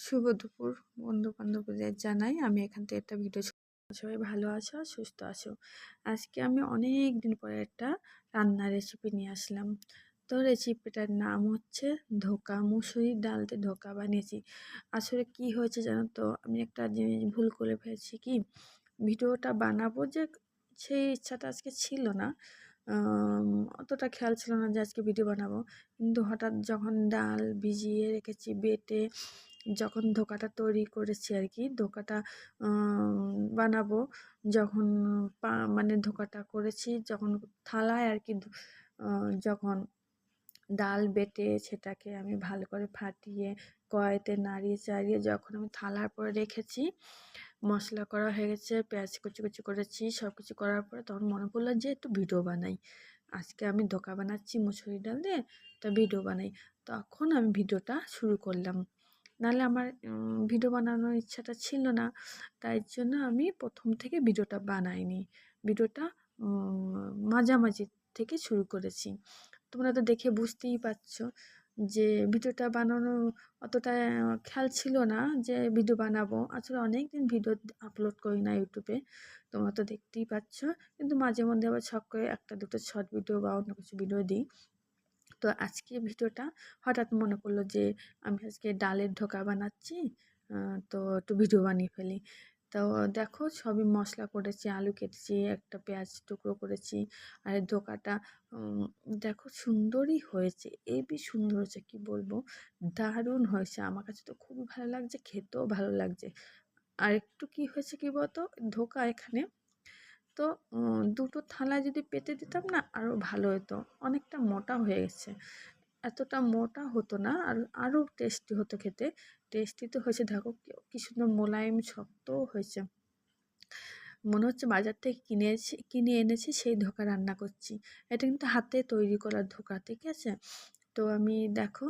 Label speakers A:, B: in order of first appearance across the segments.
A: শুভ দুপুর বন্ধু বান্ধবদের জানাই। আমি এখান থেকে একটা ভিডিও সবাই ভালো আছো, সুস্থ আছো। আজকে আমি অনেক দিন পরে একটা রান্নার রেসিপি নিয়ে আসলাম। তো রেসিপিটার নাম হচ্ছে ধোকা, মুসুরির ডাল দিয়ে ধোকা বানিয়েছি। আসলে কি হয়েছে জানো তো, আমি একটা জিনিস ভুল করে ফেলেছি। কি ভিডিওটা বানাবো যে সেই ইচ্ছাটা আজকে ছিল না, অতটা খেয়াল ছিল না যে আজকে ভিডিও বানাবো। কিন্তু হঠাৎ যখন ডাল ভিজিয়ে রেখেছি বেটে, যখন ধোকাটা তৈরি করেছি আর কি, ধোকাটা বানাবো, যখন মানে ধোকাটা করেছি যখন থালায় আর কি, যখন ডাল বেটে সেটাকে আমি ভালো করে ফাটিয়ে কড়াইতে নাড়িয়ে চাড়িয়ে যখন আমি থালার পরে রেখেছি, মশলা করা হয়ে গেছে, পেঁয়াজ কুচি কুচি করেছি, সব কিছু করার পরে তখন মনে পড়লো যে একটু ভিডিও বানাই। আজকে আমি ধোকা বানাচ্ছি মুসুরি ডাল দিয়ে, তা ভিডিও বানাই। তখন আমি ভিডিওটা শুরু করলাম, নাহলে আমার ভিডিও বানানোর ইচ্ছাটা ছিল না। তাই জন্য আমি প্রথম থেকে ভিডিওটা বানাইনি, ভিডিওটা মাঝামাঝি থেকে শুরু করেছি। তোমরা তো দেখে বুঝতেই পারছো যে ভিডিওটা বানানো অতটা খেয়াল ছিল না যে ভিডিও বানাবো। আসলে অনেক দিন ভিডিও আপলোড করি না ইউটিউবে, তোমরা তো দেখতেই পাচ্ছ। কিন্তু মাঝে মধ্যে আবার শখ করে একটা দুটো শর্ট ভিডিও বা অন্য কিছু ভিডিও দিই। তো আজকে ভিডিওটা হঠাৎ মনে পড়লো যে আমি আজকে ডালের ধোকা বানাচ্ছি, তো একটু ভিডিও বানিয়ে ফেলি। তো দেখো সবই মশলা করেছি, আলু কেটেছি, একটা পেঁয়াজ টুকরো করেছি। আর এই ধোকাটা দেখো সুন্দরই হয়েছে, বেশ সুন্দর হয়েছে, কি বলবো, দারুণ হয়েছে। আমার কাছে তো খুবই ভালো লাগছে, খেতেও ভালো লাগছে। আর একটু কি হয়েছে কি বলতো, ধোকা এখানে তো দুটো থালায় যদি পেতে দিতাম না আরও ভালো হতো। অনেকটা মোটা হয়ে গেছে, এতটা মোটা হতো না, আর আরও টেস্টি হতো খেতে। টেস্টি তো হয়েছে, দেখো কি সুন্দর মোলায়েম শক্তও হয়েছে। মনে হচ্ছে বাজার থেকে কিনে এনেছি সেই ধোকা রান্না করছি। এটা কিন্তু হাতে তৈরি করার ধোকা, ঠিক আছে? তো আমি দেখো,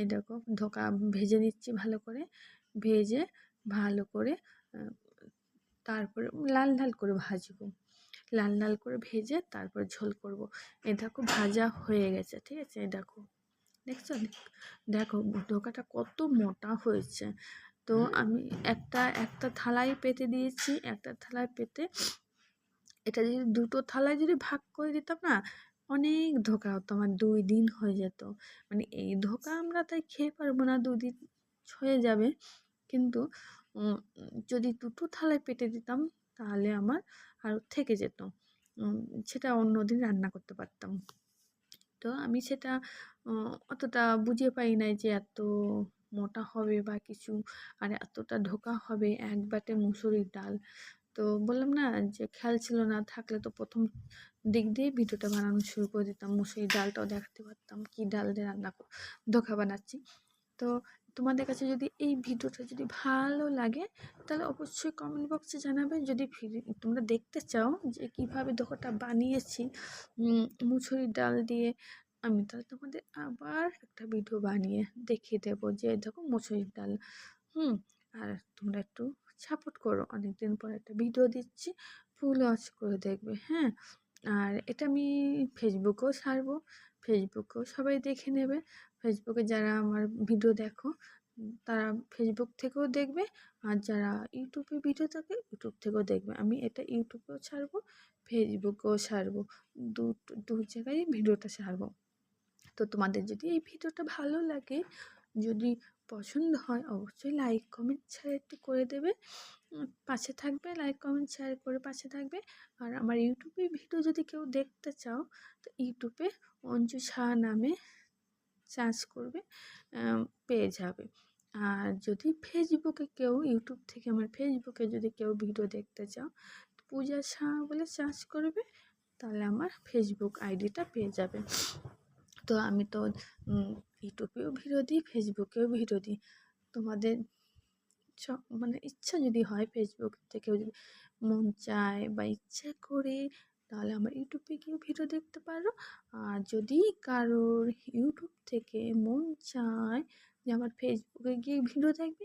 A: এই দেখো ধোকা ভেজে নিচ্ছি ভালো করে, ভেজে ভালো করে তারপরে লাল লাল করে ভাজবো, লাল লাল করে ভেজে তারপর ঝোল করব। এই দেখো ভাজা হয়ে গেছে, ঠিক আছে? এই দেখো, দেখছো? দেখো ধোকাটা কত মোটা হয়েছে। তো আমি একটা একটা থালায় পেতে দিয়েছি, একটা থালায় পেতে এটা যদি দুটো থালায় যদি ভাগ করে দিতাম না, অনেক ধোকা হতো, আমার 2 দিন হয়ে যেত। মানে এই ধোকা আমরা তাই খেয়ে পারবো না, 2 দিন হয়ে যাবে। কিন্তু যদি দুটো থালায় পেতে দিতাম তাহলে আমার আরও থেকে যেত, সেটা অন্যদিন রান্না করতে পারতাম। তো আমি সেটা অতটা বুঝে পাই নাই যে এত মোটা হবে বা কিছু, আর এতটা ধোকা হবে এক বাটে মুসুরির ডাল। তো বললাম না যে খেয়াল ছিল না, থাকলে তো প্রথম দিক দিয়ে ভিডিওটা বানানো শুরু করে দিতাম, মুসুরির ডালটাও দেখাতে পারতাম কি ডাল দিয়ে রান্না ধোকা বানাচ্ছি। তো তোমাদের কাছে যদি এই ভিডিওটা যদি ভালো লাগে তাহলে অবশ্যই কমেন্ট বক্সে জানাবে। যদি তোমরা দেখতে চাও যে কিভাবে ধোকাটা বানিয়েছি মুসুরির ডাল দিয়ে, আমি তাহলে তোমাদের আবার একটা ভিডিও বানিয়ে দেখিয়ে দেবো যে দেখো মুসুরির ডাল। আর তোমরা একটু সাপোর্ট করো, অনেকদিন পর একটা ভিডিও দিচ্ছি, ফুল ওয়াচ করে দেখবে, হ্যাঁ। আর এটা আমি ফেসবুকেও ছাড়বো, ফেসবুকেও সবাই দেখে নেবে। ফেসবুকে যারা আমার ভিডিও দেখো তারা ফেসবুক থেকেও দেখবে, আর যারা ইউটিউবে ভিডিও দেখে ইউটিউব থেকেও দেখবে। আমি এটা ইউটিউবেও ছাড়বো, ফেসবুকেও ছাড়বো, দু জায়গায় ভিডিওটা ছাড়বো। তো তোমাদের যদি এই ভিডিওটা ভালো লাগে, যদি পছন্দ হয়, অবশ্যই লাইক কমেন্ট শেয়ার একটু করে দেবে, পাশে থাকবে, লাইক কমেন্ট শেয়ার করে পাশে থাকবে। আর আমার ইউটিউবে ভিডিও যদি কেউ দেখতে চাও তো ইউটিউবে অঞ্জু সাহা নামে সার্চ করবে, পেয়ে যাবে। আর যদি ফেসবুকে কেউ, ইউটিউব থেকে আমার ফেসবুকে যদি কেউ ভিডিও দেখতে চাও, পূজা সাহা বলে সার্চ করবে, তাহলে আমার ফেসবুক আইডিটা পেয়ে যাবে। তো আমি তো ইউটিউবেও ভিডিও দিই, ফেসবুকেও ভিডিও দিই। তোমাদের মানে ইচ্ছা যদি হয়, ফেসবুক থেকেও যদি মন চায় বা ইচ্ছা করে, তাহলে আমার ইউটিউবে গিয়ে ভিডিও দেখতে পারো। আর যদি কারোর ইউটিউব থেকে মন চায় যে আমার ফেসবুকে গিয়ে ভিডিও দেখবে,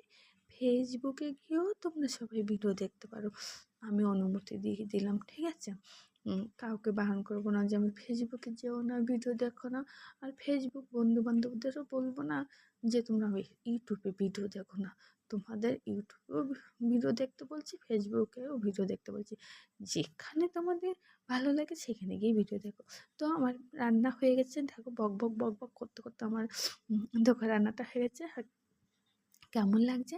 A: ফেসবুকে গিয়েও তোমরা সবাই ভিডিও দেখতে পারো, আমি অনুমতি দিয়ে দিলাম, ঠিক আছে? কাউকে বারণ করবো না যে আমি ফেসবুকে যেও না, ভিডিও দেখো না। আর ফেসবুক বন্ধু বান্ধবদেরও বলবো না যে তোমরা ওই ইউটিউবে ভিডিও দেখো না, তোমাদের ইউটিউবেও ভিডিও দেখতে বলছি, ফেসবুকেও ভিডিও দেখতে বলছি, যেখানে তোমাদের ভালো লাগে সেখানে গিয়ে ভিডিও দেখো। তো আমার রান্না হয়ে গেছে, দেখো বক বক বক বক করতে করতে আমার ধোকা রান্নাটা হয়ে গেছে। আর কেমন লাগছে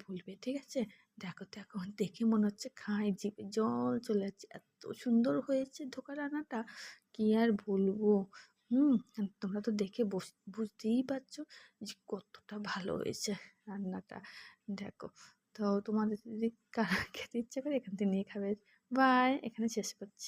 A: বলবে, ঠিক আছে? দেখো দেখো, দেখে মনে হচ্ছে খাই, জিভে জল চলে যাচ্ছে, এত সুন্দর হয়েছে ধোকা রান্নাটা, কি আর বলবো। আর তোমরা তো দেখে বুঝতেই পারছো যে কতটা ভালো হয়েছে রান্নাটা। দেখো, তো তোমাদের যদি কারা খেতে ইচ্ছে করে এখান থেকে নিয়ে খাবে। বাই, এখানে শেষ করছি।